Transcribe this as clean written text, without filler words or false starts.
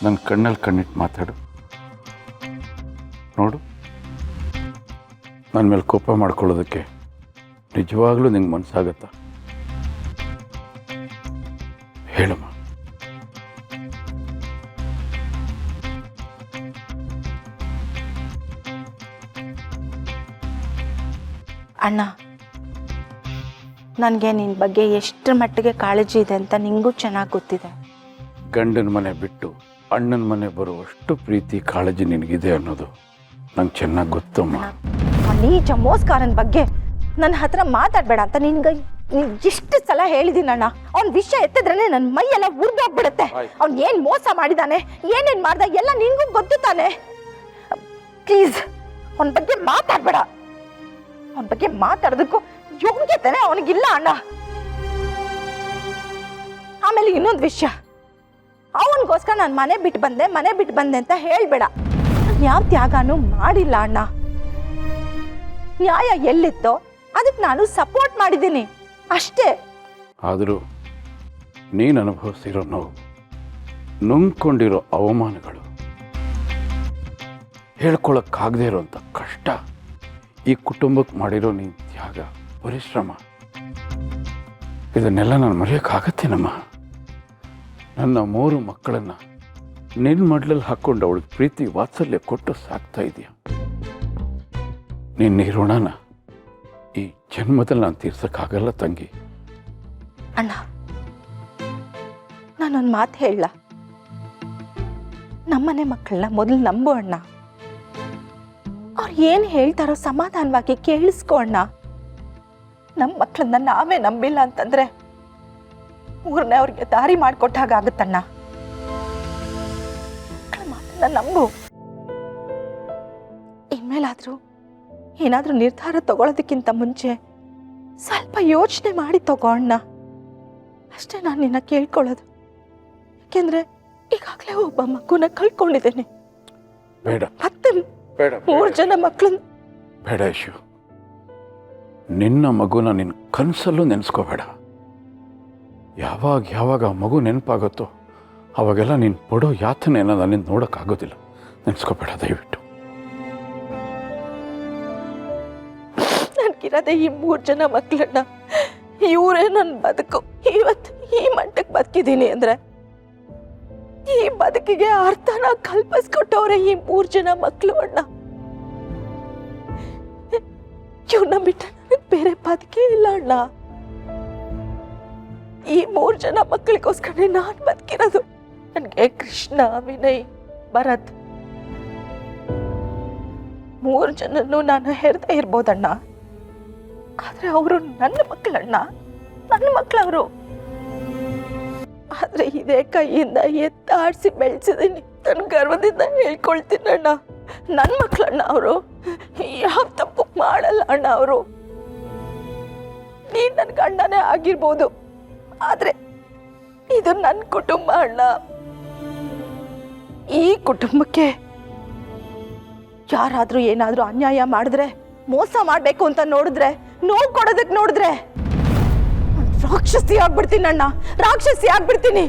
ನನ್ನ ಕಣ್ಣಲ್ಲಿ ಕಣ್ಣಿಟ್ಟು ಮಾತಾಡು. ನೋಡು, ನನ್ನ ಮೇಲೆ ಕೋಪ ಮಾಡ್ಕೊಳ್ಳೋದಕ್ಕೆ ನಿಜವಾಗ್ಲೂ ನಿಂಗೆ ಮನಸ್ಸಾಗತ್ತಾ? ಹೇಳಮ್ಮ. ಅಣ್ಣ, ನನಗೆ ನಿನ್ನ ಬಗ್ಗೆ ಎಷ್ಟರ ಮಟ್ಟಿಗೆ ಕಾಳಜಿ ಇದೆ ಅಂತ ನಿಂಗೂ ಚೆನ್ನಾಗಿ ಗೊತ್ತಿದೆ. ಗಂಡನ ಮನೆ ಬಿಟ್ಟು ಅಣ್ಣನ ಮನೆ ಬರುವಷ್ಟು ಪ್ರೀತಿ ಕಾಳಜಿ ನಿನಗಿದೆ ಅನ್ನೋದು ನಂಗೆ ಚೆನ್ನಾಗಿ ಗೊತ್ತಮ್ಮ. ಆ ನೀಚ ಮೋಸ್ಕಾರನ ಬಗ್ಗೆ ನನ್ನ ಹತ್ರ ಮಾತಾಡಬೇಡ ಅಂತ ನಿನ್ಗೆ ಎಷ್ಟು ಸಲ ಹೇಳಿದ್ದೀನಿ ಅಣ್ಣ. ಅವ್ನ ವಿಷಯ ಎತ್ತಿದ್ರೇ ನನ್ನ ಮೈಯೆಲ್ಲ ಉರ್ದೋಗ್ಬಿಡುತ್ತೆ. ಅವ್ನು ಏನು ಮೋಸ ಮಾಡಿದ್ದಾನೆ, ಏನೇನು ಮಾಡ್ದ ಎಲ್ಲ ನಿನ್ಗೂ ಗೊತ್ತು ತಾನೆ. ಪ್ಲೀಸ್ ಅವನ ಬಗ್ಗೆ ಮಾತಾಡಬೇಡ. ಅವನ ಬಗ್ಗೆ ಮಾತಾಡೋದಕ್ಕೂ ಯೋಗ್ಯತೆನೇ ಅವನಿಗಿಲ್ಲ ಅಣ್ಣ. ಆಮೇಲೆ ಇನ್ನೊಂದು ವಿಷಯ, ಅವನಿಗೋಸ್ಕರ ನಾನು ಮನೆ ಬಿಟ್ಟು ಬಂದೆ ಅಂತ ಹೇಳ್ಬೇಡ. ನಾನು ಯಾವ ತ್ಯಾಗನೂ ಮಾಡಿಲ್ಲ ಅಣ್ಣ. ನ್ಯಾಯ ಎಲ್ಲಿತ್ತೋ ಅದಕ್ಕೆ ನಾನು ಸಪೋರ್ಟ್ ಮಾಡಿದ್ದೀನಿ ಅಷ್ಟೇ. ಆದರೂ ನೀನು ಅನುಭವಿಸಿರೋ ನೋವು, ನುಂಗ್ಕೊಂಡಿರೋ ಅವಮಾನಗಳು, ಹೇಳ್ಕೊಳಕ್ಕಾಗದೇ ಇರೋಂಥ ಕಷ್ಟ, ಈ ಕುಟುಂಬಕ್ಕೆ ಮಾಡಿರೋ ನೀನು ತ್ಯಾಗ, ಪರಿಶ್ರಮ, ಇದನ್ನೆಲ್ಲ ನಾನು ಮರೆಯೋಕ್ಕಾಗತ್ತೇನಮ್ಮ? ನನ್ನ 3 ಮಕ್ಕಳನ್ನು ನಿನ್ನ ಮಡ್ಲಲ್ಲಿ ಹಾಕ್ಕೊಂಡು ಅವಳಿಗೆ ಪ್ರೀತಿ ವಾತ್ಸಲ್ಯ ಕೊಟ್ಟು ಸಾಕ್ತಾ ಇದೆಯಾ? ನಿನ್ನ ಈ ಋಣನ ಈ ಜನ್ಮದಲ್ಲಿ ನಾನು ತೀರ್ಸಕ್ಕಾಗಲ್ಲ ತಂಗಿ. ಅಣ್ಣ, ನಾನೊಂದು ಮಾತು ಹೇಳ. ನಮ್ಮನೆ ಮಕ್ಕಳನ್ನ ಮೊದಲು ನಂಬು ಅಣ್ಣ. ಅವ್ರು ಏನು ಹೇಳ್ತಾರೋ ಸಮಾಧಾನವಾಗಿ ಕೇಳಿಸ್ಕೊ ಅಣ್ಣ. ನಮ್ಮ ಮಕ್ಕಳನ್ನ ನಾವೇ ನಂಬಿಲ್ಲ ಅಂತಂದ್ರೆ ಊರನ್ನೇ ಅವ್ರಿಗೆ ದಾರಿ ಮಾಡಿಕೊಟ್ಟಾಗತ್ತಣ್ಣ. ಮಕ್ಕಳ ಮಾತನ್ನ ನಂಬು. ಇನ್ಮೇಲಾದ್ರೂ ಏನಾದ್ರೂ ನಿರ್ಧಾರ ತಗೊಳ್ಳೋದಕ್ಕಿಂತ ಮುಂಚೆ ಸ್ವಲ್ಪ ಯೋಚನೆ ಮಾಡಿ ತಗೋ ಅಣ್ಣ. ಅಷ್ಟೇ ನಾನು ನಿನ್ನ ಕೇಳ್ಕೊಳ್ಳೋದು. ಯಾಕೆಂದ್ರೆ ಈಗಾಗಲೇ ಒಬ್ಬ ಮಗುನ ಕಳ್ಕೊಂಡಿದ್ದೇನೆ. ಬೇಡ, ಮತ್ತೆ ಬೇಡ, 3 ಜನ ಮಕ್ಕಳನ್ನ. ಬೇಡ ಯಶು, ನಿನ್ನ ಮಗುನ ನಿನ್ನ ಕನಸಲ್ಲೂ ನೆನೆಸ್ಕೋಬೇಡ. ಯಾವಾಗ ಆ ಮಗು ನೆನಪಾಗುತ್ತೋ ಅವಾಗೆಲ್ಲ ನೀನು ಪಡೋ ಯಾತನೆಯನ್ನು ನನ್ನಿಂದ ನೋಡೋಕ್ಕಾಗೋದಿಲ್ಲ. ನೆನೆಸ್ಕೋಬೇಡ ದಯವಿಟ್ಟು. ನನಗಿರೋದೇ ಈ 3 ಜನ ಮಕ್ಕಳನ್ನ. ಇವರೇ ನನ್ನ ಬದುಕು. ಇವತ್ತು ಈ ಮಟ್ಟಕ್ಕೆ ಬದುಕಿದ್ದೀನಿ ಅಂದ್ರೆ ಈ ಬದುಕಿಗೆ ಅರ್ಥನ ಕಲ್ಪಿಸ್ಕೊಟ್ಟವ್ರೆ ಈ 3 ಜನ ಮಕ್ಕಳು ಅಣ್ಣ. ಇವ್ರನ್ನ ಬಿಟ್ಟ ನನಗೆ ಬೇರೆ ಬದುಕೇ ಇಲ್ಲ ಅಣ್ಣ. ಈ 3 ಜನ ಮಕ್ಕಳಿಗೋಸ್ಕರ ನಾನು ಬದುಕಿರೋದು. ನನಗೆ ಕೃಷ್ಣ, ವಿನಯ್, ಭರತ್ 3 ಜನನ್ನು ನಾನು ಹೆರ್ದೇ ಇರ್ಬೋದಣ್ಣ. ಆದ್ರೆ ಅವರು ನನ್ನ ಮಕ್ಕಳಣ್ಣ, ನನ್ನ ಮಕ್ಕಳವರು. ಆದ್ರೆ ಇದೇ ಕೈಯಿಂದ ಎತ್ತಾಡಿಸಿ ಬೆಳೆಸಿದೀನಿ. ನನ್ನ ಗರ್ವದಿಂದ ಹೇಳ್ಕೊಳ್ತೀನಿ ಅಣ್ಣ, ನನ್ನ ಮಕ್ಕಳಣ್ಣ ಅವರು. ಯಾವ ತಪ್ಪು ಮಾಡಲ್ಲ ಅಣ್ಣ ಅವರು. ನೀನ್ ನನ್ನ ಗಂಡನೇ ಆಗಿರ್ಬೋದು, ಆದ್ರೆ ಇದು ನನ್ನ ಕುಟುಂಬ ಅಣ್ಣ. ಈ ಕುಟುಂಬಕ್ಕೆ ಯಾರಾದ್ರೂ ಏನಾದ್ರೂ ಅನ್ಯಾಯ ಮಾಡಿದ್ರೆ, ಮೋಸ ಮಾಡ್ಬೇಕು ಅಂತ ನೋಡಿದ್ರೆ, ನೋವು ಕೊಡೋದಕ್ಕೆ ನೋಡಿದ್ರೆ ರಾಕ್ಷಸಿ ಆಗ್ಬಿಡ್ತೀನಿ ಅಣ್ಣ, ರಾಕ್ಷಸಿ ಆಗ್ಬಿಡ್ತೀನಿ.